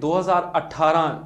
2018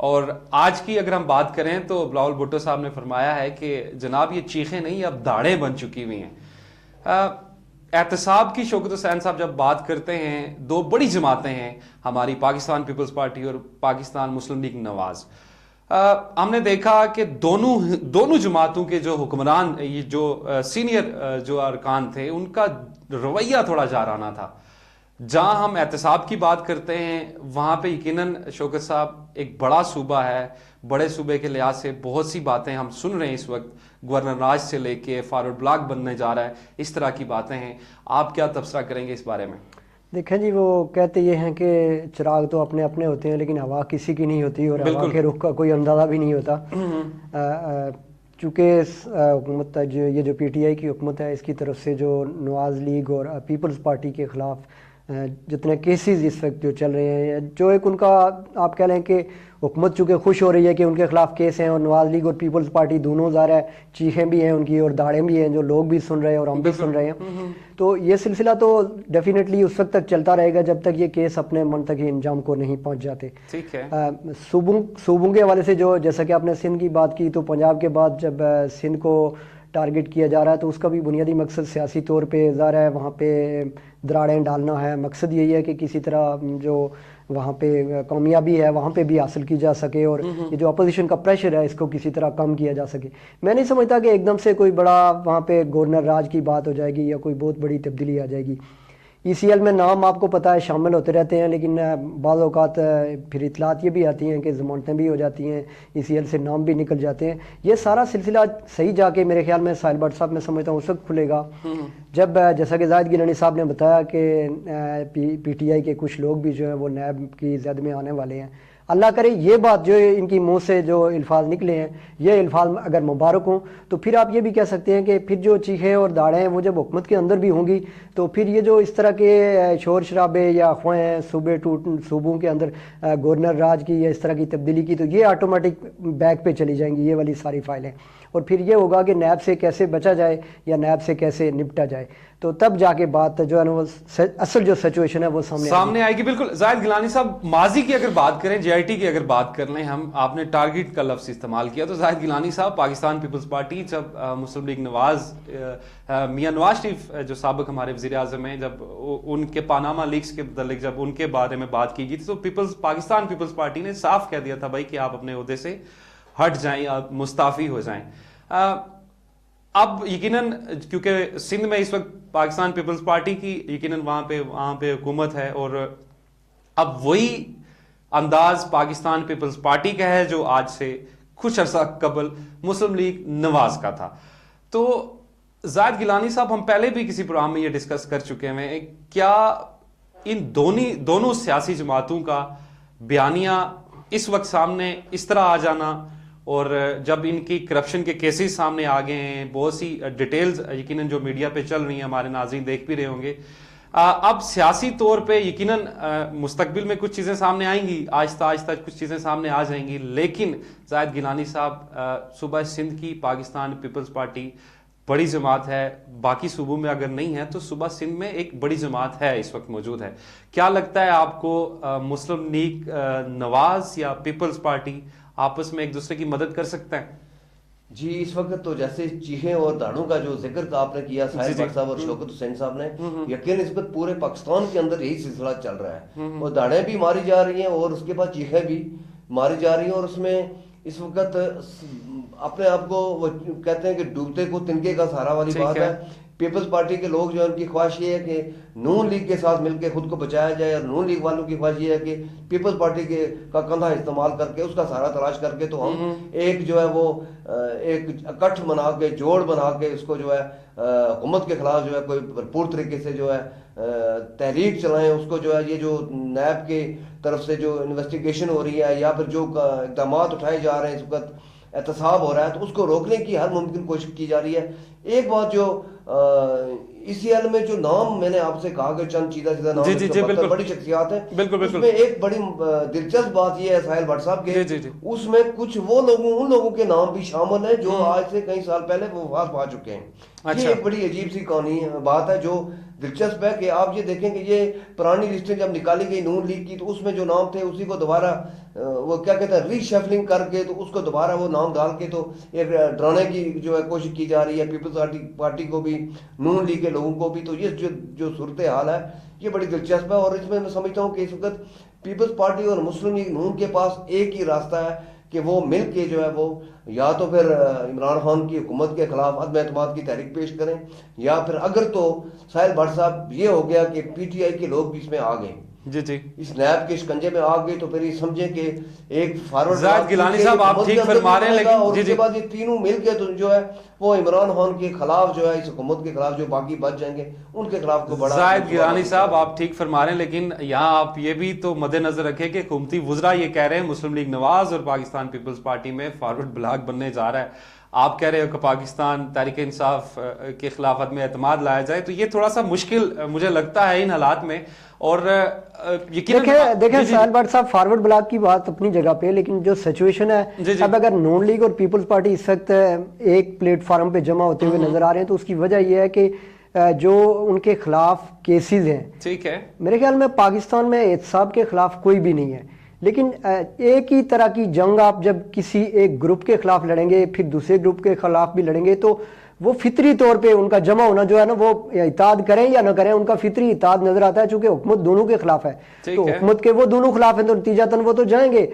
اور آج کی اگر ہم بات کریں تو بلاول بھٹو صاحب نے فرمایا ہے کہ جناب یہ چیخیں نہیں اب داڑیں بن چکی ہوئی ہیں. احتساب کی شوکت حسین صاحب جب بات کرتے ہیں، دو بڑی جماعتیں ہیں ہماری، پاکستان پیپلز پارٹی اور پاکستان مسلم لیگ نواز. ہم نے دیکھا کہ دونوں جماعتوں کے جو حکمران، یہ جو سینئر جو ارکان تھے، ان کا رویہ تھوڑا جارانہ تھا. جہاں ہم احتساب کی بات کرتے ہیں وہاں پہ یقیناً شوکت صاحب ایک بڑا صوبہ ہے، بڑے صوبے کے لحاظ سے بہت سی باتیں ہم سن رہے ہیں اس وقت، گورنر راج سے لے کے فارورڈ بلاک بننے جا رہا ہے، اس طرح کی باتیں ہیں. آپ کیا تبصرہ کریں گے اس بارے میں؟ دیکھیں جی، وہ کہتے یہ ہیں کہ چراغ تو اپنے اپنے ہوتے ہیں لیکن ہوا کسی کی نہیں ہوتی، اور ہوا کے رخ کا کوئی اندازہ بھی نہیں ہوتا. چونکہ حکومت یہ جو پی ٹی آئی کی حکومت ہے، اس کی طرف سے جو نواز لیگ اور پیپلز پارٹی کے خلاف جتنے کیسز اس وقت جو چل رہے ہیں، جو ایک ان کا آپ کہہ لیں کہ حکومت چونکہ خوش ہو رہی ہے کہ ان کے خلاف کیس ہیں، اور نواز لیگ اور پیپلز پارٹی دونوں ظاہر ہے چیخیں بھی ہیں ان کی اور داڑیں بھی ہیں، جو لوگ بھی سن رہے ہیں اور ہم بھی سن رہے ہیں. تو یہ سلسلہ تو ڈیفینیٹلی اس وقت تک چلتا رہے گا جب تک یہ کیس اپنے منطقی انجام کو نہیں پہنچ جاتے. ٹھیک ہے. صوبوں کے حوالے سے جو جیسا کہ آپ نے سندھ کی بات کی، تو پنجاب کے بعد جب سندھ کو ٹارگٹ کیا جا رہا ہے تو اس کا بھی بنیادی مقصد سیاسی طور پہ ظاہر ہے وہاں پہ دراڑیں ڈالنا ہے. مقصد یہی ہے کہ کسی طرح جو وہاں پہ کامیابی ہے وہاں پہ بھی حاصل کی جا سکے، اور یہ جو اپوزیشن کا پریشر ہے اس کو کسی طرح کم کیا جا سکے. میں نہیں سمجھتا کہ ایک دم سے کوئی بڑا وہاں پہ گورنر راج کی بات ہو جائے گی یا کوئی بہت بڑی تبدیلی آ جائے گی. ای سی ایل میں نام آپ کو پتہ ہے شامل ہوتے رہتے ہیں، لیکن بعض اوقات پھر اطلاعات یہ بھی آتی ہیں کہ ضمانتیں بھی ہو جاتی ہیں، ای سی ایل سے نام بھی نکل جاتے ہیں. یہ سارا سلسلہ صحیح جا کے میرے خیال میں ساحل بٹ صاحب میں سمجھتا ہوں اس وقت کھلے گا جب جیسا کہ زاہد گیلانی صاحب نے بتایا کہ پی ٹی آئی کے کچھ لوگ بھی جو ہیں وہ نیب کی زد میں آنے والے ہیں. اللہ کرے یہ بات جو ان کی منہ سے جو الفاظ نکلے ہیں یہ الفاظ اگر مبارک ہوں تو پھر آپ یہ بھی کہہ سکتے ہیں کہ پھر جو چیخیں اور داڑیں ہیں وہ جب حکومت کے اندر بھی ہوں گی تو پھر یہ جو اس طرح کے شور شرابے یا افواہیں صوبوں کے اندر گورنر راج کی یا اس طرح کی تبدیلی کی، تو یہ آٹومیٹک بیک پہ چلی جائیں گی یہ والی ساری فائلیں. اور پھر یہ ہوگا کہ نیب سے کیسے بچا جائے یا نیب سے کیسے نپٹا جائے، تو تب جا کے بات جو ہے نا وہ اصل جو سچویشن ہے وہ سامنے آئے گی. بالکل. زاہد گیلانی صاحب، ماضی کی اگر بات کریں، جے آئی ٹی کی اگر بات کر لیں ہم، آپ نے ٹارگٹ کا لفظ استعمال کیا، تو زاہد گیلانی صاحب پاکستان پیپلز پارٹی جب مسلم لیگ نواز میاں نواز شریف جو سابق ہمارے وزیر اعظم ہیں، جب ان کے پاناما لیکس کے متعلق جب ان کے بارے میں بات کی گئی تھی تو پاکستان پیپلز پارٹی نے صاف کہہ دیا تھا بھائی کہ آپ اپنے عہدے سے ہٹ جائیں، آپ مستعفی ہو جائیں. اب یقیناً کیونکہ سندھ میں اس وقت پاکستان پیپلز پارٹی کی یقیناً وہاں پہ حکومت ہے، اور اب وہی انداز پاکستان پیپلز پارٹی کا ہے جو آج سے کچھ عرصہ قبل مسلم لیگ نواز کا تھا. تو زاہد گیلانی صاحب، ہم پہلے بھی کسی پروگرام میں یہ ڈسکس کر چکے ہیں، کیا ان دونوں سیاسی جماعتوں کا بیانیہ اس وقت سامنے اس طرح آ جانا، اور جب ان کی کرپشن کے کیسز سامنے آ گئے ہیں، بہت سی ڈیٹیلز یقیناً جو میڈیا پہ چل رہی ہیں، ہمارے ناظرین دیکھ بھی رہے ہوں گے، اب سیاسی طور پہ یقیناً مستقبل میں کچھ چیزیں سامنے آئیں گی، آہستہ آہستہ کچھ چیزیں سامنے آ جائیں گی. لیکن زاہد گیلانی صاحب، صوبہ سندھ کی پاکستان پیپلز پارٹی بڑی جماعت ہے، باقی صوبوں میں اگر نہیں ہے تو صوبہ سندھ میں ایک بڑی جماعت ہے، اس وقت موجود ہے. کیا لگتا ہے آپ کو مسلم لیگ نواز یا پیپلز پارٹی آپس میں ایک دوسرے کی مدد کر سکتے ہیں؟ جی، اس وقت تو جیسے چیخیں اور داڑوں کا جو ذکر آپ نے کیا ساحل بٹ صاحب اور شوکت حسین صاحب نے، یقین اس وقت پورے پاکستان کے اندر یہی سلسلہ چل رہا ہے، اور داڑیں بھی ماری جا رہی ہیں اور اس کے بعد چیخیں بھی ماری جا رہی ہیں. اور اس میں اس وقت اپنے آپ کو وہ کہتے ہیں کہ ڈوبتے کو تنکے کا سہارا والی بات ہے. پیپلز پارٹی کے لوگ جو ان کی خواہش یہ ہے کہ نون لیگ کے ساتھ مل کے خود کو بچایا جائے، اور نون لیگ والوں کی خواہش یہ ہے کہ پیپلز پارٹی کا کندھا استعمال کر کے اس کا سہارا تلاش کر کے تو ہم ایک جو ہے وہ ایک اکٹھ بنا کے جوڑ بنا کے اس کو جو ہے حکومت کے خلاف جو ہے کوئی بھرپور طریقے سے جو ہے تحریک چلائیں. اس کو جو ہے یہ جو نیب کے طرف سے جو انویسٹیگیشن ہو رہی ہے یا پھر جو اقدامات اٹھائے جا رہے ہیں، اس وقت احتساب ہو رہا ہے، تو اس کو روکنے کی ہر ممکن کوشش کی جا رہی ہے. ایک بات جو ای سی ایل میں جو نام میں نے آپ سے کہا کہ چند چیزہ نام بڑی شخصیات ہیں، اس میں ایک بڑی دلچسپ بات یہ ہے ساحل بٹ صاحب کے اس میں کچھ وہ ان لوگوں کے نام بھی شامل ہیں جو آج سے کئی سال پہلے وہ وفات پا چکے ہیں. یہ ایک بڑی عجیب سی کہانی بات ہے جو دلچسپ ہے کہ آپ یہ دیکھیں کہ یہ پرانی لسٹیں جب نکالی گئی نون لیگ کی تو اس میں جو نام تھے اسی کو دوبارہ وہ کیا کہتے ہیں ریشفلنگ کر کے تو اس کو دوبارہ وہ نام ڈال کے تو ایک ڈرانے کی جو ہے کوشش کی جا رہی ہے پیپلز پارٹی کو بھی, نون لیگ کے لوگوں کو بھی. تو یہ جو صورتحال ہے یہ بڑی دلچسپ ہے, اور اس میں سمجھتا ہوں کہ اس وقت پیپلز پارٹی اور مسلم لیگ نون کے پاس ایک ہی راستہ ہے کہ وہ مل کے جو ہے وہ یا تو پھر عمران خان کی حکومت کے خلاف عدم اعتماد کی تحریک پیش کریں, یا پھر اگر تو ساحل بٹ صاحب یہ ہو گیا کہ پی ٹی آئی کے لوگ بھی اس میں آ گئے, اس نیب کے شکنجے میں آ گئی, تو پھر یہ سمجھیں کہ ایک فارورڈ زاہد گیلانی صاحب آپ ٹھیک فرما رہے ہیں, لیکن اور اس کے بعد یہ تینوں مل کے تو جو ہے وہ عمران خان کے خلاف جو ہے اس حکومت کے خلاف جو باقی بچ جائیں گے ان کے خلاف کو بڑا. زاہد گیلانی صاحب آپ ٹھیک فرما رہے ہیں, لیکن یہاں آپ یہ بھی تو مد نظر رکھیں کہ حکومتی وزراء یہ کہہ رہے ہیں مسلم لیگ نواز اور پاکستان پیپلز پارٹی میں فارورڈ بلاک بننے جا رہا ہے. آپ کہہ رہے ہو کہ پاکستان تحریک انصاف کے خلاف عدم اعتماد لایا جائے, تو یہ تھوڑا سا مشکل مجھے لگتا ہے ان حالات میں. اور دیکھیں ساحل بٹ صاحب, فارورڈ بلاک کی بات اپنی جگہ پہ, لیکن جو سچویشن ہے اب اگر نون لیگ اور پیپلز پارٹی اس وقت ایک پلیٹ فارم پہ جمع ہوتے ہوئے نظر آ رہے ہیں تو اس کی وجہ یہ ہے کہ جو ان کے خلاف کیسز ہیں, ٹھیک ہے, میرے خیال میں پاکستان میں احتساب کے خلاف کوئی بھی نہیں ہے, لیکن ایک ہی طرح کی جنگ آپ جب کسی ایک گروپ کے خلاف لڑیں گے پھر دوسرے گروپ کے خلاف بھی لڑیں گے تو وہ فطری طور پہ ان کا جمع ہونا جو ہے نا وہ اتحاد کریں یا نہ کریں ان کا فطری اتحاد نظر آتا ہے, چونکہ حکومت دونوں کے خلاف ہے تو حکومت کے وہ دونوں خلاف ہیں تو نتیجتاً وہ تو جائیں گے.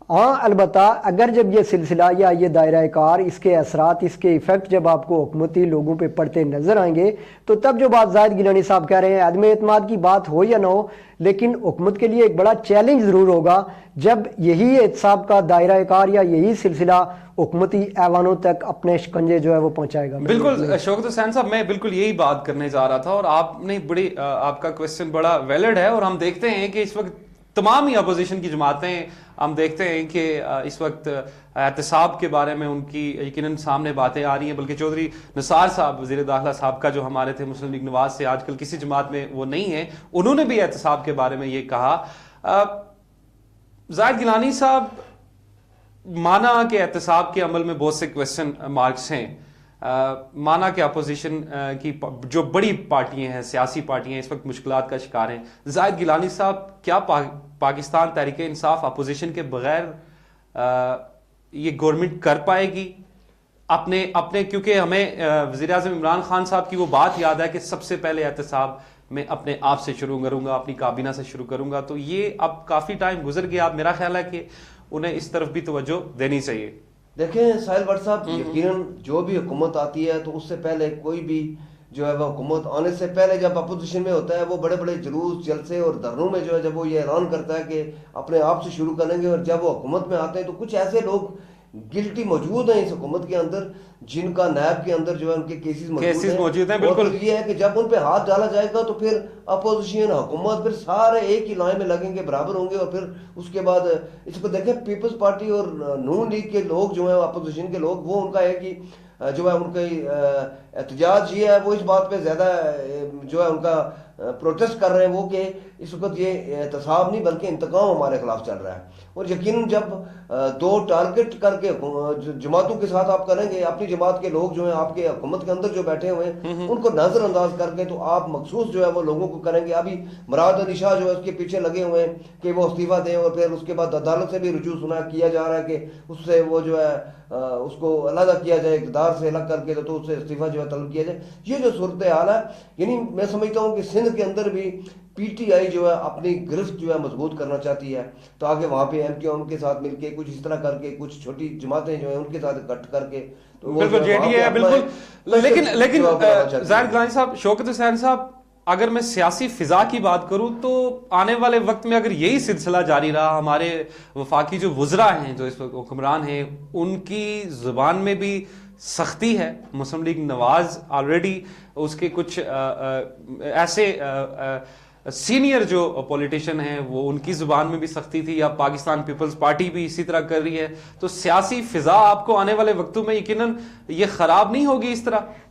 ہاں البتہ اگر جب یہ سلسلہ یا یہ دائرہ کار اس کے اثرات اس کے ایفیکٹ جب آپ کو حکومتی لوگوں پہ پڑتے نظر آئیں گے تو تب جو بات زاہد گیلانی صاحب کہہ رہے ہیں عدم اعتماد کی بات ہو یا نہ ہو, لیکن حکومت کے لیے ایک بڑا چیلنج ضرور ہوگا جب یہی احتساب کا دائرہ کار یا یہی سلسلہ حکومتی ایوانوں تک اپنے شکنجے جو ہے وہ پہنچائے گا. بالکل شوکت حسین صاحب, میں بالکل یہی بات کرنے جا رہا تھا, اور آپ نے بڑی آپ کا کویسچن بڑا ویلڈ ہے, اور ہم دیکھتے ہیں کہ اس وقت تمام ہی اپوزیشن کی جماعتیں ہم دیکھتے ہیں کہ اس وقت احتساب کے بارے میں ان کی یقیناً سامنے باتیں آ رہی ہیں, بلکہ چودھری نثار صاحب وزیر داخلہ صاحب کا جو ہمارے تھے مسلم لیگ نواز سے آج کل کسی جماعت میں وہ نہیں ہے, انہوں نے بھی احتساب کے بارے میں یہ کہا. زاہد گیلانی صاحب, مانا کہ احتساب کے عمل میں بہت سے کویسچن مارکس ہیں, مانا کہ اپوزیشن کی جو بڑی پارٹیاں ہیں سیاسی پارٹیاں ہیں اس وقت مشکلات کا شکار ہیں, زاہد گیلانی صاحب کیا پاکستان تحریک انصاف اپوزیشن کے بغیر یہ گورنمنٹ کر پائے گی اپنے کیونکہ ہمیں وزیر اعظم عمران خان صاحب کی وہ بات یاد ہے کہ سب سے پہلے احتساب میں اپنے آپ سے شروع کروں گا, اپنی کابینہ سے شروع کروں گا, تو یہ اب کافی ٹائم گزر گیا, اب میرا خیال ہے کہ انہیں اس طرف بھی توجہ دینی چاہیے. دیکھیں ساحل بٹ صاحب, یقیناً جو بھی حکومت آتی ہے تو اس سے پہلے کوئی بھی جو ہے وہ حکومت آنے سے پہلے جب اپوزیشن میں ہوتا ہے وہ بڑے بڑے جلوس جلسے اور دھرنوں میں جو ہے جب وہ یہ اعلان کرتا ہے کہ اپنے آپ سے شروع کریں گے, اور جب وہ حکومت میں آتے ہیں تو کچھ ایسے لوگ گلٹی موجود ہیں اس حکومت کے اندر جن کا نیب کے اندر جو ہے ان کے کیسز موجود ہیں. بالکل یہ ہے کہ جب ان پہ ہاتھ ڈالا جائے گا تو پھر اپوزیشن حکومت پھر سارے ایک ہی لائن میں لگیں گے, برابر ہوں گے, اور پھر اس کے بعد اس کو دیکھیں پیپلز پارٹی اور نون لیگ کے لوگ جو ہیں اپوزیشن کے لوگ, وہ ان کا ہے کہ جو ہے ان کا احتجاج یہ ہے وہ اس بات پہ زیادہ جو ہے ان کا پروٹیسٹ کر رہے ہیں وہ کہ اس وقت یہ احتساب نہیں بلکہ انتقام ہمارے خلاف چل رہا ہے. اور یقیناً جب دو ٹارگٹ کر کے جماعتوں کے ساتھ آپ کریں گے, اپنی جماعت کے لوگ جو ہیں آپ کے حکومت کے اندر جو بیٹھے ہوئے ہیں ان کو نظر انداز کر کے تو آپ مخصوص جو ہے وہ لوگوں کو کریں گے. ابھی مراد علی شاہ جو ہے اس کے پیچھے لگے ہوئے ہیں کہ وہ استعفیٰ دیں, اور پھر اس کے بعد عدالت سے بھی رجوع سنا کیا جا رہا ہے کہ اس سے وہ جو ہے اس کو علیحدہ کیا جائے, اقتدار سے الگ کر کے تو اس سے استعفیٰ جو ہے طلب کیا جائے. یہ جو صورتحال ہے, یعنی میں سمجھتا ہوں کہ سندھ کے اندر بھی پی ٹی آئی جو ہے اپنی گرفت جو ہے مضبوط کرنا چاہتی ہے تاکہ وہاں پہ ایم کیو ایم کے ساتھ مل کے کچھ اس طرح کر کے کچھ چھوٹی جماعتیں جو ہیں ان کے ساتھ اکٹھ کر کے بالکل جے ڈی ہے بالکل. لیکن زاہد گیلانی صاحب, شوکت حسین صاحب, اگر میں سیاسی فضا کی بات کروں تو آنے والے وقت میں اگر یہی سلسلہ جاری رہا, ہمارے وفاقی جو وزراء ہیں جو اس وقت حکمران ہیں ان کی زبان میں بھی سختی ہے. مسلم لیگ نواز آلریڈی اس کے کچھ ایسے سینئر جو پولیٹیشین ہیں وہ ان کی زبان میں بھی سختی تھی, یا پاکستان پیپلز پارٹی بھی اسی طرح کر رہی ہے, تو سیاسی فضا آپ کو آنے والے وقتوں میں یقیناً یہ خراب نہیں ہوگی اس طرح.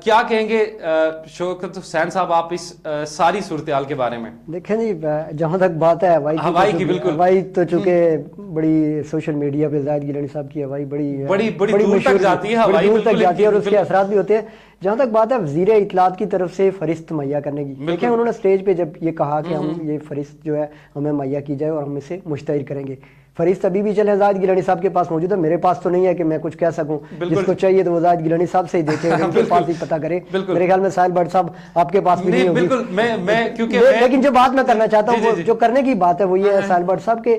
کیا کہیں گے شوکت حسین صاحب آپ اس ساری صورتحال کے بارے میں؟ دیکھیں جی جہاں تک بات ہے ہوائی کی، بالکل ہوائی تو چونکہ بڑی سوشل میڈیا پہ زاہد گیلانی صاحب کی ہوائی بڑی دور تک جاتی ہے، بڑی دور تک جاتی ہے اور اس کے اثرات بھی ہوتے ہیں. جہاں تک بات ہے وزیر اطلاعات کی طرف سے فہرست مہیا کرنے کی، دیکھیں انہوں نے اسٹیج پہ جب یہ کہا کہ ہم یہ فہرست جو ہے ہمیں مہیا کی جائے اور ہم اسے مشتہر کریں گے. فہرست ابھی بھی چلے زاہد گیلانی صاحب کے پاس موجود ہے، میرے پاس تو نہیں ہے کہ میں کچھ کہہ سکوں. جس کو چاہیے تو وہ زاہد گیلانی صاحب سے ہی دیکھے، ان کے پاس ہی پتہ کرے. میرے خیال میں ساحل بٹ صاحب آپ کے پاس بھی نہیں ہوگی. بالکل لیکن جو بات میں کرنا چاہتا ہوں جو کرنے کی بات ہے وہ یہ ہے ساحل بٹ صاحب کہ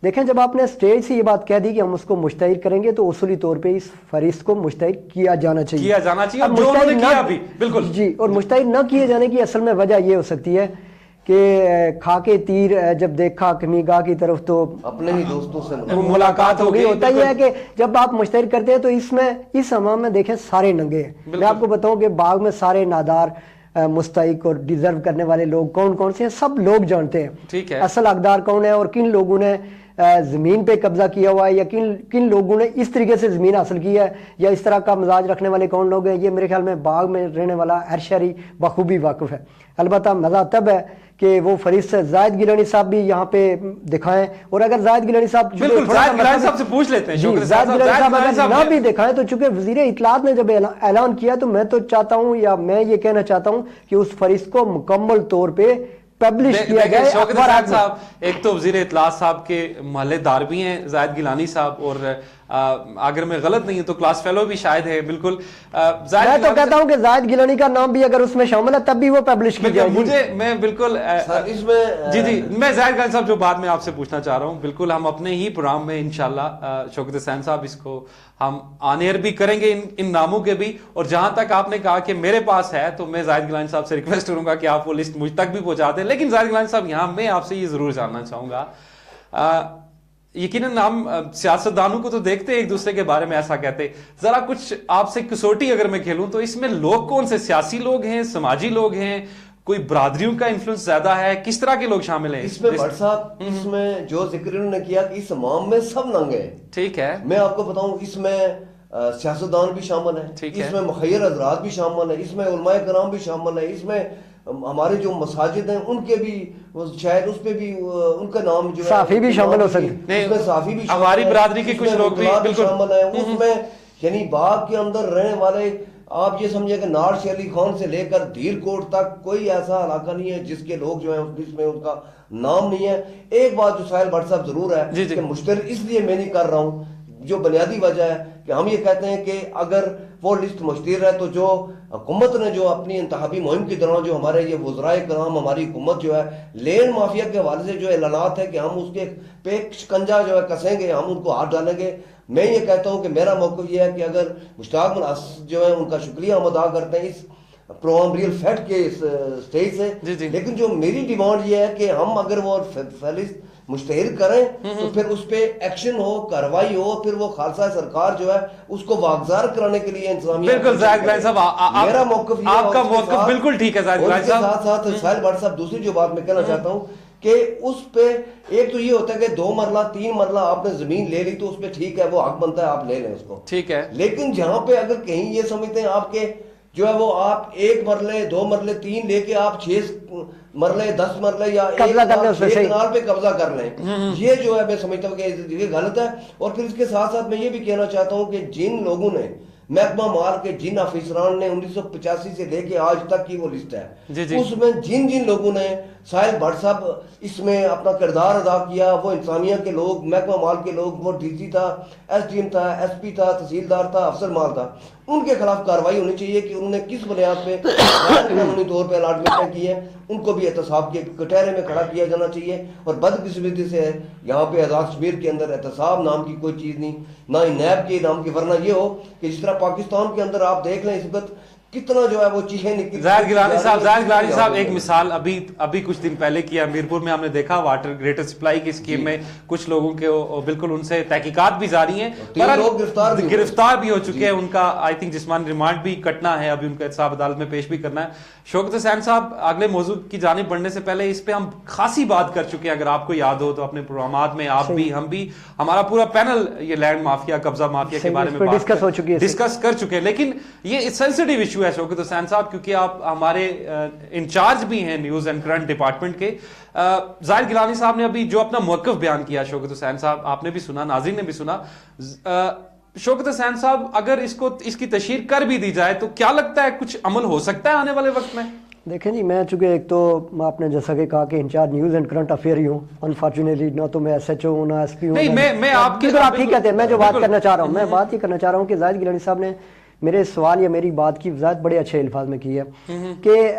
دیکھیں جب آپ نے اسٹیج سے یہ بات کہہ دی کہ ہم اس کو مشتہر کریں گے تو اصولی طور پہ اس فہرست کو مشتہر کیا جانا چاہیے اور جو انہوں نے کیا بھی بالکل جی. اور مشتہر نہ کیے جانے کی اصل میں وجہ یہ ہو سکتی ہے کہ کھا کے تیر جب دیکھا کمی گاہ کی طرف تو اپنے ہی دوستوں سے ملاقات ہو گئی. ہوتا یہ ہے کہ جب آپ مشتہر کرتے ہیں تو اس عوام میں دیکھیں سارے ننگے ہیں. میں آپ کو بتاؤں کہ باغ میں سارے نادار مستحق اور ڈیزرو کرنے والے لوگ کون کون سے ہیں سب لوگ جانتے ہیں. اصل حقدار کون ہے اور کن لوگوں نے زمین پہ قبضہ کیا ہوا ہے یا کن لوگوں نے اس طریقے سے زمین حاصل کی ہے یا اس طرح کا مزاج رکھنے والے کون لوگ ہیں. یہ میرے خیال میں باغ میں رہنے والا ہر شہری بخوبی واقف ہے. البتہ مزہ تب ہے کہ وہ فہرست زاہد گیلانی صاحب بھی یہاں پہ دکھائیں اور اگر زاہد گیلانی صاحب زاہد گیلانی صاحب سے پوچھ لیتے ہیں زاہد گیلانی صاحب اگر نہ بھی دکھائیں تو چونکہ وزیر اطلاعات نے جب اعلان کیا تو میں تو چاہتا ہوں یا میں یہ کہنا چاہتا ہوں کہ اس فہرست کو مکمل طور پہ پبلش کیا جائے. شوکت حسین صاحب ایک تو وزیر اطلاعات صاحب کے محلے دار بھی ہیں زاہد گیلانی صاحب اور اگر میں غلط نہیں ہوں تو کلاس فیلو بھی شاید ہے. بالکل میں تو کہتا ہوں کہ زاہد گیلانی کا نام بھی اگر اس میں شامل ہے تب بھی وہ پبلش کی جائے. میں بالکل جی میں زاہد گیلانی صاحب جو بات میں آپ سے پوچھنا چاہ رہا ہوں بالکل ہم اپنے ہی پروگرام میں انشاءاللہ شوکت حسین صاحب اس کو ہم آن ایئر بھی کریں گے ان ناموں کے بھی. اور جہاں تک آپ نے کہا کہ میرے پاس ہے تو میں زاہد گیلانی صاحب سے ریکویسٹ کروں گا کہ آپ وہ لسٹ مجھ تک بھی پہنچا دیں. لیکن زاہد گیلانی صاحب یہاں میں آپ سے یہ ضرور جاننا چاہوں گا یقیناً ہم سیاستدانوں کو تو دیکھتے ہیں ایک دوسرے کے بارے میں ایسا کہتے ذرا کچھ آپ سے کسوٹی اگر میں کھیلوں تو اس میں لوگ کون سے سیاسی لوگ ہیں سماجی لوگ ہیں کوئی برادریوں کا انفلوئنس زیادہ ہے کس طرح کے لوگ شامل ہیں اس میں بٹ صاحب اس میں جو ذکر انہوں نے کیا کہ اس امام میں سب ننگے ہیں. ٹھیک ہے میں آپ کو بتاؤں اس میں سیاستدان بھی شامل ہیں اس میں مخیر حضرات بھی شامل ہیں اس میں علماء کرام بھی شامل ہیں اس میں ہمارے جو مساجد ہیں ان کے بھی شاید اس پہ بھی ان کا نام جو ہے صحافی بھی شامل ہو سکتے ہیں. اس میں صحافی بھی ہماری برادری کے کچھ لوگ بھی شامل ہیں. اس میں یعنی باغ کے اندر رہنے والے آپ یہ سمجھے کہ نارش علی خان سے لے کر دھیر کوٹ تک کوئی ایسا علاقہ نہیں ہے جس کے لوگ جو ہیں اس میں ان کا نام نہیں ہے. ایک بات جو ساحل بٹ صاحب ضرور ہے کہ مشتہر اس لیے میں نہیں کر رہا ہوں جو بنیادی وجہ ہے کہ ہم یہ کہتے ہیں کہ اگر وہ لسٹ مشتہر ہے تو جو حکومت نے جو اپنی انتخابی مہم کے دوران جو ہمارے یہ وزرائے کرام ہماری حکومت جو ہے لینڈ مافیا کے حوالے سے جو اعلانات ہے کہ ہم اس کے پہ شکنجہ جو ہے کسیں گے ہم ان کو ہاتھ ڈالیں گے. میں یہ کہتا ہوں کہ میرا موقف یہ ہے کہ اگر مشتاق مناسب جو ہے ان کا شکریہ ہم ادا کرتے ہیں اس پروگرام ریئل فیکٹ کے اس سٹیج سے. لیکن جو میری ڈیمانڈ یہ ہے کہ ہم اگر وہ فہرست مشتہر کریں تو پھر اس پہ ایکشن ہو کارروائی ہو پھر وہ خالصہ سرکار جو ہے اس کو واگزار کرانے کے لیے انتظامیہ. بالکل زاہد گیلانی صاحب میرا موقف یہ آپ کا موقف بالکل ٹھیک ہے زاہد گیلانی صاحب. ساتھ ساتھ ساحل بٹ صاحب دوسری جو بات میں کہنا چاہتا ہوں کہ اس پہ ایک تو یہ ہوتا ہے کہ 2 مرلہ 3 مرلہ آپ نے زمین لے لی تو اس پہ ٹھیک ہے وہ حق بنتا ہے آپ لے لیں اس کو ٹھیک ہے. لیکن جہاں پہ اگر کہیں یہ سمجھتے ہیں آپ کے جو ہے وہ آپ 1 مرلے 2 مرلے 3 لے کے آپ 6 مرلے 10 مرلے یا ایک کنال پہ قبضہ کر لیں یہ جو ہے میں سمجھتا ہوں کہ یہ غلط ہے. اور پھر اس کے ساتھ ساتھ میں یہ بھی کہنا چاہتا ہوں کہ جن لوگوں نے محکمہ مال کے جن افسران نے 1985 سے لے کے آج تک کی وہ لسٹ ہے اس میں جن لوگوں نے ساحل بٹ صاحب اس میں اپنا کردار ادا کیا وہ انسانیہ کے لوگ محکمہ مال کے لوگ وہ ڈی سی تھا ایس ڈی ایم تھا ایس پی تھا تحصیلدار تھا افسر مال تھا ان کے خلاف کارروائی ہونی چاہیے کہ انہوں نے کس بنیاد پہ قانونی طور پہ الاٹمنٹیں کی ہیں ان کو بھی احتساب کے کٹہرے میں کھڑا کیا جانا چاہیے. اور بدقسمتی سے یہاں پہ آزاد کشمیر کے اندر احتساب نام کی کوئی چیز نہیں نہ ہی نیب کے نام کی ورنہ یہ ہو کہ جس طرح پاکستان کے اندر آپ دیکھ لیں اس وقت کتنا جو ہے وہ چیزیں نکل. زاہد گیلانی صاحب ایک مثال ابھی کچھ دن پہلے کیا میرپور میں ہم نے دیکھا واٹر گریٹر سپلائی کی اسکیم میں کچھ لوگوں کے بالکل ان سے تحقیقات بھی جاری ہیں گرفتار بھی ہو چکے ہیں. ان کا آئی تھنک جسمانی ریمانڈ بھی کٹنا ہے ابھی ان کا احتساب عدالت میں پیش بھی کرنا ہے. شوکت حسین صاحب اگلے موضوع کی جانب بڑھنے سے پہلے اس پہ ہم خاصی بات کر چکے ہیں اگر آپ کو یاد ہو تو اپنے پروگرامات میں آپ بھی ہم بھی ہمارا پورا پینل یہ لینڈ مافیا قبضہ مافیا کے بارے میں ڈسکس کر چکے ہیں. لیکن یہ سینسٹیو ایشو ایشو ہے شوکت حسین صاحب, کیونکہ آپ ہمارے انچارج بھی ہیں نیوز اینڈ کرنٹ ڈپارٹمنٹ کے. زاہد گیلانی صاحب نے ابھی جو اپنا موقف بیان کیا شوکت حسین صاحب, آپ نے بھی سنا, ناظرین نے بھی سنا. شوکت حسین صاحب, اگر اس کی تشہیر کر بھی دی جائے تو کیا لگتا ہے کچھ عمل ہو سکتا ہے آنے والے وقت میں؟ دیکھیں جی, میں چونکہ ایک تو آپ نے جیسا کہ کہا کہ incharge news and current affair ہی ہوں, انفارچونیٹلی نہ تو میں ایس ایچ او ہوں نہ ایس پی ہوں. نہیں, میں آپ کی آپ ٹھیک کہتے ہیں. میں جو بات کرنا چاہ رہا ہوں, میں بات یہ کرنا چاہ رہا ہوں کہ زاہد گیلانی صاحب نے میرے سوال یا میری بات کی وضاحت بڑے اچھے الفاظ میں کی ہے کہ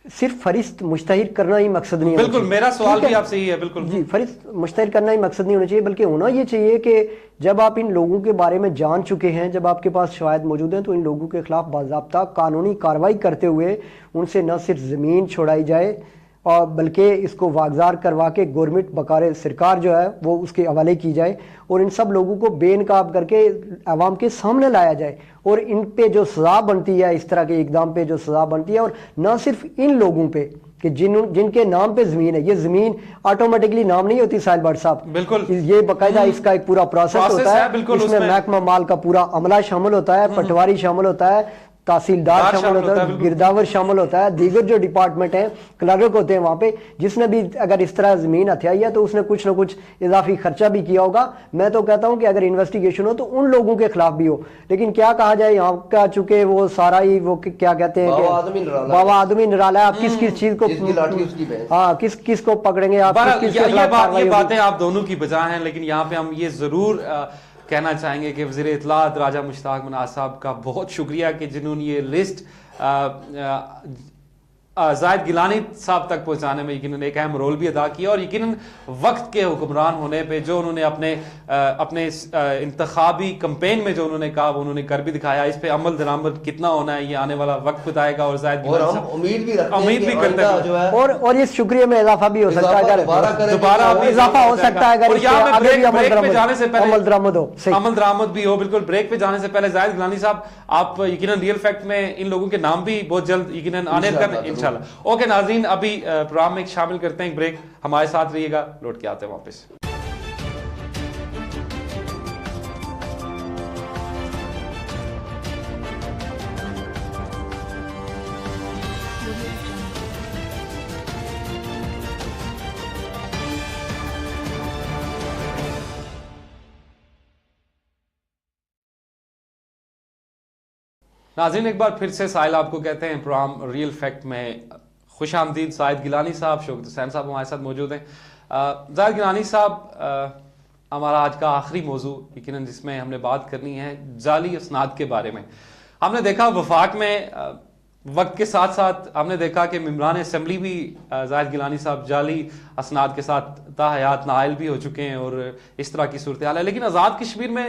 صرف فہرست مشتہر کرنا ہی مقصد نہیں. بالکل, میرا سوال بھی آپ سے ہی ہے. بالکل جی, فہرست مشتہر کرنا ہی مقصد نہیں ہونا چاہیے, بلکہ ہونا یہ چاہیے کہ جب آپ ان لوگوں کے بارے میں جان چکے ہیں, جب آپ کے پاس شواہد موجود ہیں, تو ان لوگوں کے خلاف باضابطہ قانونی کارروائی کرتے ہوئے ان سے نہ صرف زمین چھوڑائی جائے اور بلکہ اس کو واگزار کروا کے گورنمنٹ بقار سرکار جو ہے وہ اس کے حوالے کی جائے, اور ان سب لوگوں کو بے نقاب کر کے عوام کے سامنے لایا جائے, اور ان پہ جو سزا بنتی ہے, اس طرح کے اقدام پہ جو سزا بنتی ہے, اور نہ صرف ان لوگوں پہ کہ جن کے نام پہ زمین ہے. یہ زمین آٹومیٹکلی نام نہیں ہوتی ساحل بٹ صاحب, بالکل یہ باقاعدہ اس کا ایک پورا پروسیس ہوتا ہے. اس میں محکمہ مال کا پورا عملہ شامل ہوتا ہے, پٹواری شامل ہوتا ہے, تحصیلدار شامل ہوتا ہے, گرداور شامل ہوتا ہے, دیگر جو ڈپارٹمنٹ ہیں, کلرک ہوتے ہیں وہاں پہ. جس نے بھی اگر اس طرح زمین ہتھیائی ہے تو اس نے کچھ نہ کچھ اضافی خرچہ بھی کیا ہوگا. میں تو کہتا ہوں کہ اگر انویسٹیگیشن ہو تو ان لوگوں کے خلاف بھی ہو, لیکن کیا کہا جائے یہاں کا, چونکہ وہ سارا ہی وہ کیا کہتے ہیں کہ بابا آدمی نرالا ہے. آپ کس چیز کو, ہاں کس کو پکڑیں گے آپ, یہ باتیں آپ دونوں کی بجا ہیں, لیکن یہاں پہ ہم یہ ضرور کہنا چاہیں گے کہ وزیر اطلاعات راجہ مشتاق مناز صاحب کا بہت شکریہ کہ جنہوں نے یہ لسٹ زاہد گیلانی صاحب تک پہنچانے میں یقیناً ایک اہم رول بھی ادا کیا, اور یقیناً وقت کے حکمران ہونے پہ جو انہوں نے اپنے انتخابی کمپین میں جو انہوں نے کہا وہ انہوں نے کر بھی دکھایا. اس پہ عمل درآمد کتنا ہونا ہے یہ آنے والا وقت بتائے گا, اور زاہد گیلانی صاحب امید بھی کرتے ہیں, اور اس شکریہ میں اضافہ بھی ہو سکتا ہے, دوبارہ اضافہ ہو سکتا ہے اگر بریک پہ جانے سے پہلے عمل درآمد بھی ہو. بالکل, بریک پہ جانے سے پہلے زاہد گیلانی صاحب آپ یقیناً ریئل فیکٹ میں ان لوگوں کے نام بھی بہت جلد یقیناً آنے کر انشاءاللہ. اوکے ناظرین, ابھی پروگرام میں شامل کرتے ہیں بریک, ہمارے ساتھ رہیے گا, لوٹ کے آتے ہیں واپس. ناظرین, ایک بار پھر سے ساحل آپ کو کہتے ہیں پروگرام ریئل فیکٹ میں خوش آمدید. زاہد گیلانی صاحب, شوکت حسین صاحب ہمارے ساتھ موجود ہیں. زاہد گیلانی صاحب, ہمارا آج کا آخری موضوع یقیناً جس میں ہم نے بات کرنی ہے جعلی اسناد کے بارے میں. ہم نے دیکھا وفاق میں وقت کے ساتھ ساتھ ہم نے دیکھا کہ ممبران اسمبلی بھی زاہد گیلانی صاحب جعلی اسناد کے ساتھ تاحیات نائل بھی ہو چکے ہیں, اور اس طرح کی صورتحال ہے. لیکن آزاد کشمیر میں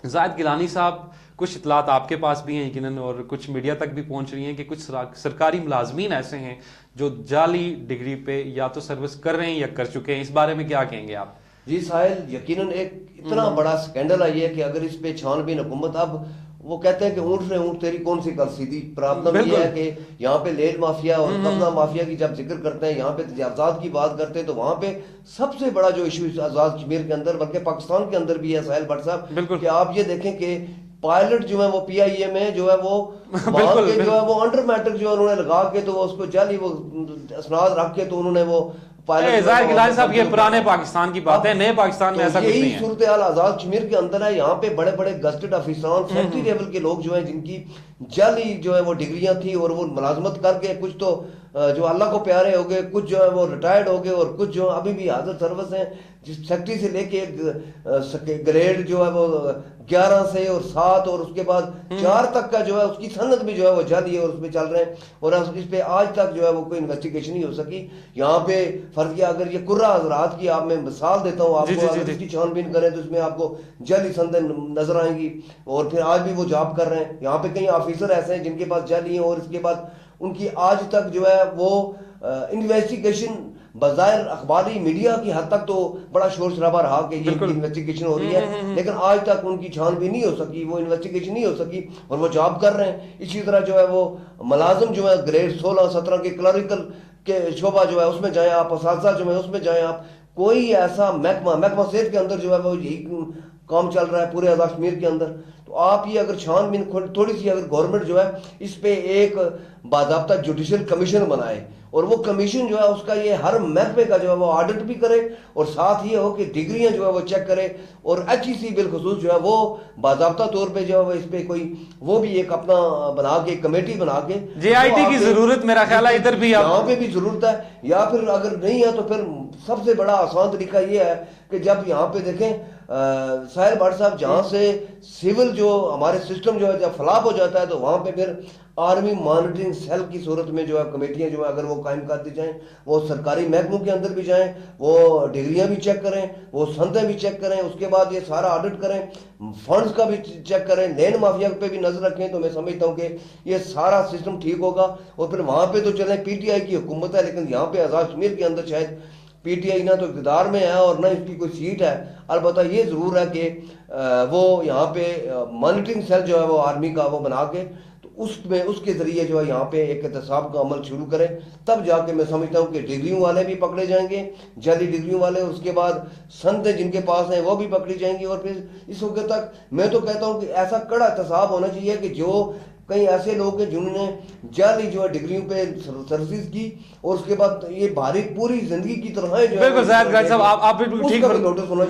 زاہد گیلانی صاحب, کچھ اطلاعات آپ کے پاس بھی ہیں یقیناً, اور کچھ میڈیا تک بھی پہنچ رہی ہیں کہ کچھ سرکاری ملازمین ایسے ہیں جو جعلی ڈگری پہ یا تو سروس کر رہے ہیں یا کر چکے ہیں. اس بارے میں کیا کہیں گے آپ؟ جی ساحل, یقیناً ایک اتنا بڑا سکینڈل آئی ہے کہ اگر اس پہ چھان بین حکومت, اب وہ کہتے ہیں کہ اونٹ سے اونٹ تیری کون سی کل سیدھی. پرابلم یہ ہے کہ یہاں پہ لیل مافیا اور قبضہ مافیا کی جب ذکر کرتے ہیں, یہاں پہ تجاوزات کی بات کرتے ہیں, تو وہاں پہ سب سے بڑا جو ایشو آزاد کشمیر کے اندر بلکہ پاکستان کے اندر بھی ہے ساحل بٹ صاحب, کہ آپ یہ دیکھیں کہ پائلٹ جو ہے وہ پی آئی اے میں جو ہے وہ وہاں کے جو ہے وہ انڈر میٹر جو انہوں نے لگا کے تو اس کو جعلی وہ اسناد رکھ کے تو انہوں نے وہ زاہد گیلانی صاحب یہ پرانے پاکستان کی بات ہے, نئے پاکستان میں ایسا کچھ نہیں ہے. یہی صورتحال آزاد کشمیر کے اندر ہے. یہاں پہ بڑے بڑے گزٹڈ افیسران فیکٹری لیول کے لوگ جو ہیں جن کی جعلی جو ہے وہ ڈگریاں تھی, اور وہ ملازمت کر کے کچھ تو جو اللہ کو پیارے ہو گئے, کچھ جو ہے وہ ریٹائرڈ ہو گئے, اور کچھ جو ابھی بھی حاضر سروس ہیں, جس سیکٹری سے لے کے گریڈ جو ہے وہ 11 سے اور 7 اور اس کے بعد 4 تک کا جو ہے اس کی سند بھی جو ہے وہ جعلی ہے, اور اس پہ چل رہے ہیں, اور اس پہ آج تک جو ہے وہ کوئی انویسٹیگیشن نہیں ہو سکی. یہاں پہ فرض کیا اگر یہ قرہ حضرات کی آپ میں مثال دیتا ہوں آپ کو, اگر اس کی چھان بین کریں تو اس میں آپ کو جعلی سندیں نظر آئیں گی, اور پھر آج بھی وہ جاب کر رہے ہیں. یہاں پہ کئی آفیسر ایسے ہیں جن کے پاس جعلی ہیں, اور اس کے بعد ان کی آج تک جو ہے وہ انویسٹیگیشن بظاہر اخباری میڈیا کی حد تک تو بڑا شور شرابہ رہا کہ یہ انویسٹیگیشن ہو رہی ہے, لیکن آج تک ان کی چھان بھی نہیں ہو سکی, وہ انویسٹیگیشن نہیں ہو سکی, اور وہ جاب کر رہے ہیں. اسی طرح جو ہے وہ ملازم جو ہے گریڈ 16-17 کے کلریکل کے شعبہ جو ہے اس میں جائیں آپ, اساتذہ جو ہے اس میں جائیں آپ, کوئی ایسا محکمہ صحت کے اندر جو ہے وہ یہی کام چل رہا ہے پورے آزاد کشمیر کے اندر. تو آپ یہ اگر چھان بین تھوڑی سی اگر گورنمنٹ جو ہے اس پہ ایک باضابطہ جوڈیشل کمیشن بنائے اور وہ کمیشن جو ہے اس کا یہ ہر محکمے کا جو ہے وہ آڈٹ بھی کرے اور ساتھ یہ ہو کہ ڈگریاں جو ہے وہ چیک کرے اور HEC بالخصوص جو ہے وہ باضابطہ طور پہ جو ہے وہ اس پہ کوئی وہ بھی ایک اپنا بنا کے کمیٹی بنا کے JIT کی ضرورت میرا خیال ہے ادھر بھی یہاں پہ بھی ضرورت ہے. یا پھر اگر نہیں ہے تو پھر سب سے بڑا آسان طریقہ یہ ہے کہ جب یہاں پہ دیکھیں ساحل بھٹ صاحب جہاں سے سول جو ہمارے سسٹم جو ہے جب فلاپ ہو جاتا ہے تو وہاں پہ پھر آرمی مانیٹرنگ سیل کی صورت میں جو ہے کمیٹیاں جو ہے اگر وہ قائم کر دی جائیں, وہ سرکاری محکموں کے اندر بھی جائیں, وہ ڈگریاں بھی چیک کریں, وہ سندیں بھی چیک کریں, اس کے بعد یہ سارا آڈٹ کریں, فنڈز کا بھی چیک کریں, لینڈ مافیا پہ بھی نظر رکھیں, تو میں سمجھتا ہوں کہ یہ سارا سسٹم ٹھیک ہوگا. اور پھر وہاں پہ تو چلیں PTI کی حکومت ہے, لیکن یہاں پہ آزاد کشمیر کے اندر شاید PTI نہ تو اقتدار میں ہے اور نہ اس کی کوئی سیٹ ہے. البتہ یہ ضرور ہے کہ وہ یہاں پہ مانیٹرنگ سیل جو ہے وہ آرمی کا وہ بنا کے تو اس کے ذریعے جو ہے یہاں پہ ایک احتساب کا عمل شروع کریں, تب جا کے میں سمجھتا ہوں کہ ڈگریوں والے بھی پکڑے جائیں گے, جعلی ڈگریوں والے, اور اس کے بعد سندیں جن کے پاس ہیں وہ بھی پکڑی جائیں گی. اور پھر اس وقت تک میں تو کہتا ہوں کہ ایسا کڑا احتساب ہونا چاہیے کہ جو کئی ایسے لوگ ہیں جنہوں نے جعلی جو ہے ڈگریوں پہ سروسز کی اور اس کے بعد یہ بھاری پوری زندگی کی طرح جو ہے بالکل زاہد گیلانی صاحب آپ بالکل ٹھیک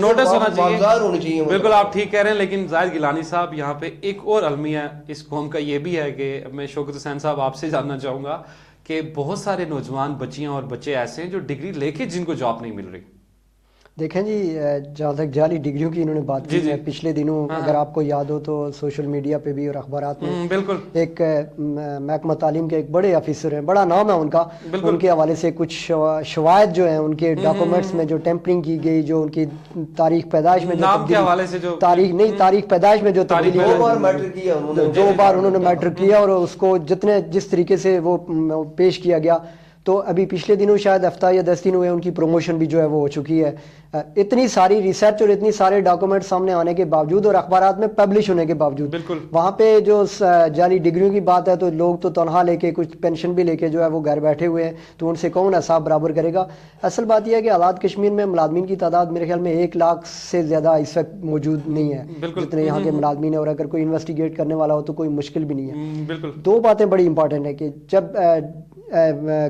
نوٹس ہونا چاہیے. بالکل آپ ٹھیک کہہ رہے ہیں, لیکن زاہد گیلانی صاحب یہاں پہ ایک اور المیہ اس قوم کا یہ بھی ہے کہ میں شوکت حسین صاحب آپ سے جاننا چاہوں گا کہ بہت سارے نوجوان بچیاں اور بچے ایسے ہیں جو ڈگری لے کے جن کو جاب نہیں مل رہی. دیکھیں جی, جہاں تک جعلی ڈگریوں کی انہوں نے بات کی ہے, پچھلے دنوں اگر آپ کو یاد ہو تو سوشل میڈیا پہ بھی اور اخبارات میں بالکل ایک محکمہ تعلیم کے ایک بڑے آفیسر ہیں, بڑا نام ہے ان کا, ان کے حوالے سے کچھ شواہد جو ہیں ان کے ڈاکومنٹس میں جو ٹیمپرنگ کی گئی, جو ان کی تاریخ پیدائش میں تاریخ پیدائش میں جو تبدیلی 2 بار انہوں نے میٹرک کیا اور اس کو جس طریقے سے وہ پیش کیا گیا, تو ابھی پچھلے دنوں شاید ہفتہ یا 10 دن ہوئے ان کی پروموشن بھی جو ہے وہ ہو چکی ہے. اتنی ساری ریسرچ اور اتنی سارے ڈاکومنٹ سامنے آنے کے باوجود اور اخبارات میں پبلش ہونے کے باوجود وہاں پہ جو جعلی ڈگریوں کی بات ہے تو لوگ تو تنخواہ لے کے کچھ پینشن بھی لے کے جو ہے وہ گھر بیٹھے ہوئے ہیں, تو ان سے کون حساب برابر کرے گا. اصل بات یہ ہے کہ آزاد کشمیر میں ملازمین کی تعداد میرے خیال میں 1 لاکھ سے زیادہ اس وقت موجود نہیں ہے جتنے یہاں کے ملازمین ہیں, اور اگر کوئی انویسٹیگیٹ کرنے والا ہو تو کوئی مشکل بھی نہیں ہے. 2 باتیں بڑی امپورٹنٹ ہیں کہ جب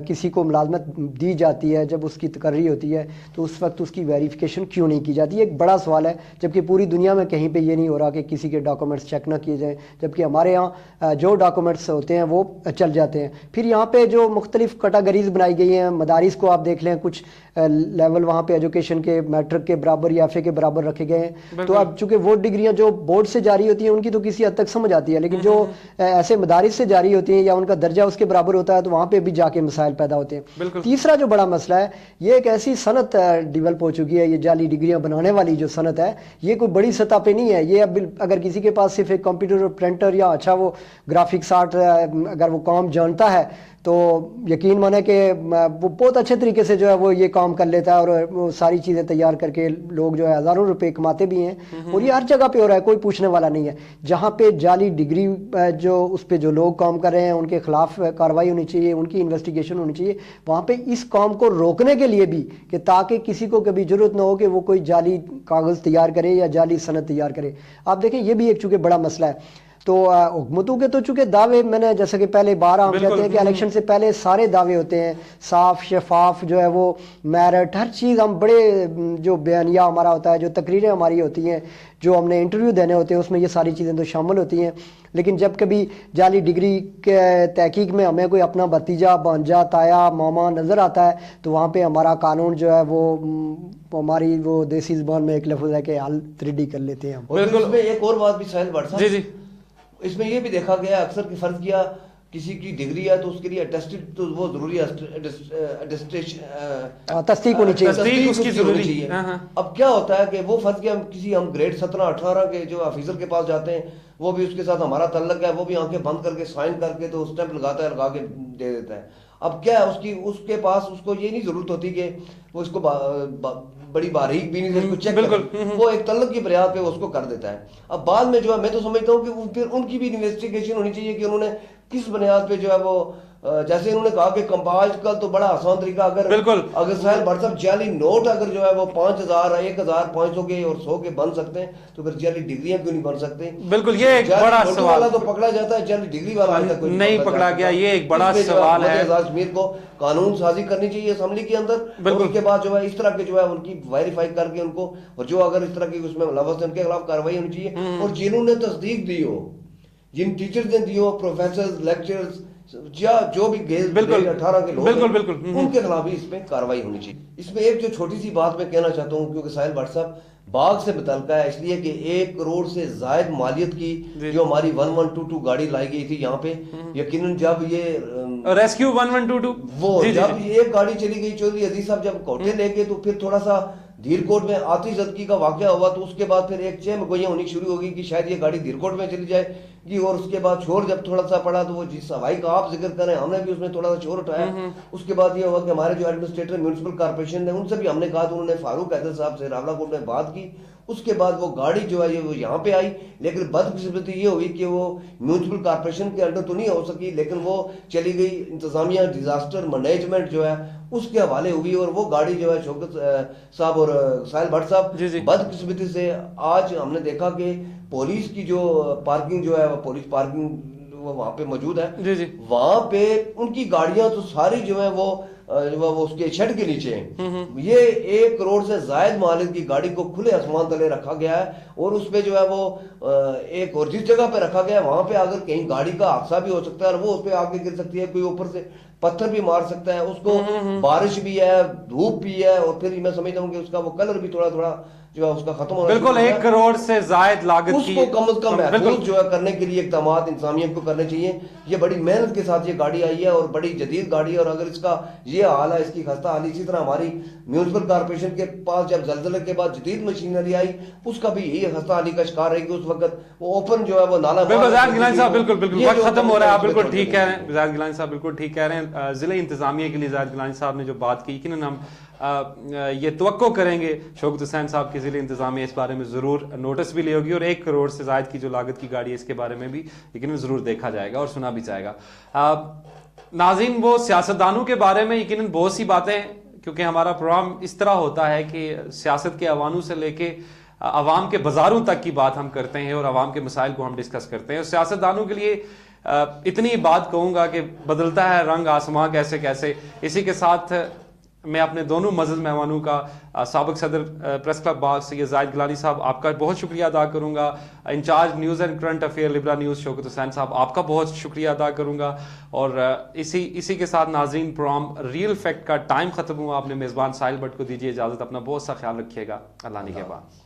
کسی کو ملازمت دی جاتی ہے, جب اس کی تقرری ہوتی ہے تو اس وقت اس کی ویریفیکیشن کیوں نہیں کی جاتی, ایک بڑا سوال ہے. جبکہ پوری دنیا میں کہیں پہ یہ نہیں ہو رہا کہ کسی کے ڈاکومنٹس چیک نہ کیے جائیں, جبکہ ہمارے یہاں جو ڈاکومنٹس ہوتے ہیں وہ چل جاتے ہیں. پھر یہاں پہ جو مختلف کیٹاگریز بنائی گئی ہیں, مدارس کو آپ دیکھ لیں, کچھ لیول وہاں پہ ایجوکیشن کے میٹرک کے برابر یا FA کے برابر رکھے گئے ہیں. تو اب چونکہ وہ ڈگریاں جو بورڈ سے جاری ہوتی ہیں ان کی تو کسی حد تک سمجھ آتی ہے, لیکن جو ایسے مدارس سے جاری ہوتی ہیں یا ان کا درجہ اس کے برابر ہوتا ہے تو وہاں پہ بھی جا کے مسائل پیدا ہوتے ہیں. تیسرا جو بڑا مسئلہ ہے, یہ ایک ایسی صنعت ڈیولپ ہو چکی ہے, یہ جعلی ڈگریاں بنانے والی جو صنعت ہے یہ کوئی بڑی سطح پہ نہیں ہے. یہ اب اگر کسی کے پاس صرف ایک کمپیوٹر پرنٹر یا اچھا وہ گرافکس آرٹ اگر وہ کام جانتا ہے تو یقین مانے کہ وہ بہت اچھے طریقے سے جو ہے وہ یہ کام کر لیتا ہے اور وہ ساری چیزیں تیار کر کے لوگ جو ہے ہزاروں روپے کماتے بھی ہیں, اور یہ ہر جگہ پہ ہو رہا ہے, کوئی پوچھنے والا نہیں ہے. جہاں پہ جعلی ڈگری جو اس پہ جو لوگ کام کر رہے ہیں ان کے خلاف کارروائی ہونی چاہیے, ان کی انویسٹیگیشن ہونی چاہیے وہاں پہ اس کام کو روکنے کے لیے بھی, کہ تاکہ کسی کو کبھی ضرورت نہ ہو کہ وہ کوئی جعلی کاغذ تیار کرے یا جعلی صنعت تیار کرے. آپ دیکھیں یہ بھی ایک چونکہ بڑا مسئلہ ہے. تو حکومتوں کے تو چونکہ دعوے, میں نے جیسا کہ پہلے بار ہم کہتے ہیں کہ الیکشن سے پہلے سارے دعوے ہوتے ہیں, صاف شفاف جو ہے وہ میرٹ ہر چیز, ہم بڑے جو بیانیہ ہمارا ہوتا ہے, جو تقریریں ہماری ہوتی ہیں, جو ہم نے انٹرویو دینے ہوتے ہیں, اس میں یہ ساری چیزیں تو شامل ہوتی ہیں. لیکن جب کبھی جعلی ڈگری کے تحقیق میں ہمیں کوئی اپنا بھتیجا بھانجا تایا ماما نظر آتا ہے تو وہاں پہ ہمارا قانون جو ہے وہ ہماری وہ دیسی زبان میں ایک لفظ ہے کہ حل 3D کر لیتے ہیں ہم. بالکل. اس میں ایک اور بات بھی ساحل بھٹ صاحب, اس میں یہ بھی دیکھا گیا اکثر کہ فرض کیا کسی کی ڈگری ہے تو اس کے لیے اٹیسٹڈ تو وہ ضروری ہے, تصدیق ہونی چاہیے. اب کیا ہوتا ہے کہ وہ فرض کیا کسی ہم گریڈ 17-18 کے جو آفیسر کے پاس جاتے ہیں, وہ بھی اس کے ساتھ ہمارا تعلق ہے, وہ بھی آنکھیں بند کر کے سائن کر کے تو اسٹیمپ لگاتا ہے, لگا کے دے دیتا ہے. اب کیا ہے اس کے پاس اس کو یہ نہیں ضرورت ہوتی کہ وہ اس کو بڑی باریک بھی نہیں اس کو چیک کرے, وہ ایک تعلق کی بنیاد پہ اس کو کر دیتا ہے. اب بعد میں جو ہے میں تو سمجھتا ہوں کہ پھر ان کی بھی انویسٹیگیشن ہونی چاہیے کہ انہوں نے کس بنیاد پہ جو ہے وہ جیسے انہوں نے کہا کہ آج کل تو بڑا آسان طریقہ اگر ساحل بٹ صاحب جعلی نوٹ اگر جو ہے وہ 5000 1500 کے اور 100 کے بن سکتے ہیں تو پھر جعلی ڈگریاں کیوں نہیں بن سکتے؟ بالکل یہ ایک بڑا سوال تو پکڑا جاتا ہے، جعلی ڈگری والا نہیں پکڑا گیا، یہ ایک بڑا سوال ہے۔ اعزاز شمیر کو قانون سازی کرنی چاہیے اسمبلی کے اندر، اور اس کے بعد جو ہے اس طرح کے جو ہے ان کی ویریفائی کر کے ان کو، اور جو اگر اس طرح کی اس میں ملوث ہیں ان کے خلاف کارروائی ہونی چاہیے، اور جنہوں نے تصدیق دی ہو، جن ٹیچرز نے دی ہو، پروفیسرز، لیکچرز یا جو بھی 18 کے لوگ ہیں ان کے خلاف بھی اس میں کارروائی ہونی چاہیے۔ اس میں ایک جو چھوٹی سی بات میں کہنا چاہتا ہوں، کیونکہ ساحل بٹ صاحب باغ سے متعلقہ ہے، اس لیے کہ 1 کروڑ سے زائد مالیت کی جو ہماری 1122 گاڑی لائی گئی تھی یہاں پہ، یقیناً جب یہ ریسکیو 1122 وہ جب یہ گاڑی چلی گئی، چودھری عزیز صاحب جب کوٹے لے گئے تو پھر تھوڑا سا دھیرکوٹ میں آتی زدگی کا واقعہ ہوا، تو اس کے بعد پھر ایک چہم گوئیاں ہونی شروع ہوگی کہ شاید یہ گاڑی دھیرکوٹ میں چلی جائے گی، اور اس کے بعد شور جب تھوڑا سا پڑا تو وہ جس ہوائی کا آپ ذکر کریں ہم نے بھی اس میں تھوڑا سا شور اٹھایا۔ اس کے بعد یہ ہوا کہ ہمارے جو ایڈمنسٹریٹر میونسپل کارپوریشن نے ان سے بھی ہم نے کہا، تو انہوں نے فاروق حیدر صاحب سے راولہ کوٹ میں بات کی، اس کے بعد وہ گاڑی جو ہے وہ یہاں پہ آئی، لیکن بدقسمتی یہ ہوئی کہ وہ میونسپل کارپوریشن کے انڈر تو نہیں ہو سکی، لیکن وہ چلی گئی انتظامیہ ڈیزاسٹر مینجمنٹ جو ہے اس کے حوالے ہوئی، اور وہ گاڑی جو ہے شوکت صاحب اور ساحل بٹ صاحب بدقسمتی سے آج ہم نے دیکھا کہ پولیس کی جو پارکنگ جو ہے وہ پولیس پارکنگ وہاں پہ موجود ہے، وہاں پہ ان کی گاڑیاں تو ساری جو ہے وہ اس کے شیڈ کے نیچے ہیں۔ یہ 1 کروڑ سے زائد مالیت کی گاڑی کو کھلے آسمان تلے رکھا گیا ہے، اور اس پہ جو ہے وہ ایک اور جس جگہ پہ رکھا گیا ہے وہاں پہ اگر کہیں گاڑی کا حادثہ بھی ہو سکتا ہے اور وہ اس پہ آگے گر سکتی ہے، کوئی اوپر سے پتھر بھی مار سکتا ہے، اس کو بارش بھی ہے، دھوپ بھی ہے، اور پھر میں سمجھتا ہوں کہ اس کا وہ کلر بھی تھوڑا تھوڑا جو ہے اس کا ختم ہونا بالکل 1 کروڑ سے زائد لاگت اس کو کم از کم محفوظ جو ہے کرنے کے لیے اقدامات انتظامیہ کو کرنے چاہیے۔ یہ بڑی محنت کے ساتھ یہ گاڑی آئی ہے اور بڑی جدید گاڑی ہے، اور اگر اس کا یہ حال ہے، اس کی خستہ حالی، اسی طرح ہماری میونسپل کارپوریشن کے پاس جب زلزلے کے بعد جدید مشینری آئی اس کا بھی یہی خستہ حالی کا شکار رہی کہ اس وقت وہ اوپن جو ہے وہ نالا زاہد گیلانی صاحب بالکل وقت ختم ہو رہا ہے، آپ بالکل ٹھیک کہہ رہے ہیں، زاہد گیلانی صاحب بالکل ٹھیک کہہ رہے ہیں۔ ضلع انتظامیہ کے لیے زاہد گیلانی صاحب نے جو بات کی، یقیناً ہم یہ توقع کریں گے شوکت حسین صاحب کی ضلع انتظامیہ اس بارے میں ضرور نوٹس بھی لے ہوگی، اور 1 کروڑ سے زائد کی جو لاگت کی گاڑی ہے اس کے بارے میں بھی یقیناً ضرور دیکھا جائے گا اور سنا بھی جائے گا۔ ناظرین، وہ سیاستدانوں کے بارے میں یقیناً بہت سی باتیں، کیونکہ ہمارا پروگرام اس طرح ہوتا ہے کہ سیاست کے ایوانوں سے لے کے عوام کے بازاروں تک کی بات ہم کرتے ہیں اور عوام کے مسائل کو ہم ڈسکس کرتے ہیں، اور سیاستدانوں کے لیے اتنی بات کہوں گا کہ بدلتا ہے رنگ آسماں کیسے کیسے۔ اسی کے ساتھ میں اپنے دونوں معزز مہمانوں کا، سابق صدر پریس کلب باغ سید زاہد گیلانی صاحب آپ کا بہت شکریہ ادا کروں گا، incharge news and current affair Libra news Shaukat Hussain صاحب آپ کا بہت شکریہ ادا کروں گا، اور اسی کے ساتھ ناظرین پروگرام ریئل فیکٹ کا ٹائم ختم ہوا۔ آپ نے میزبان ساحل بٹ کو دیجیے اجازت، اپنا بہت سا خیال رکھیے گا، اللہ نگہبان۔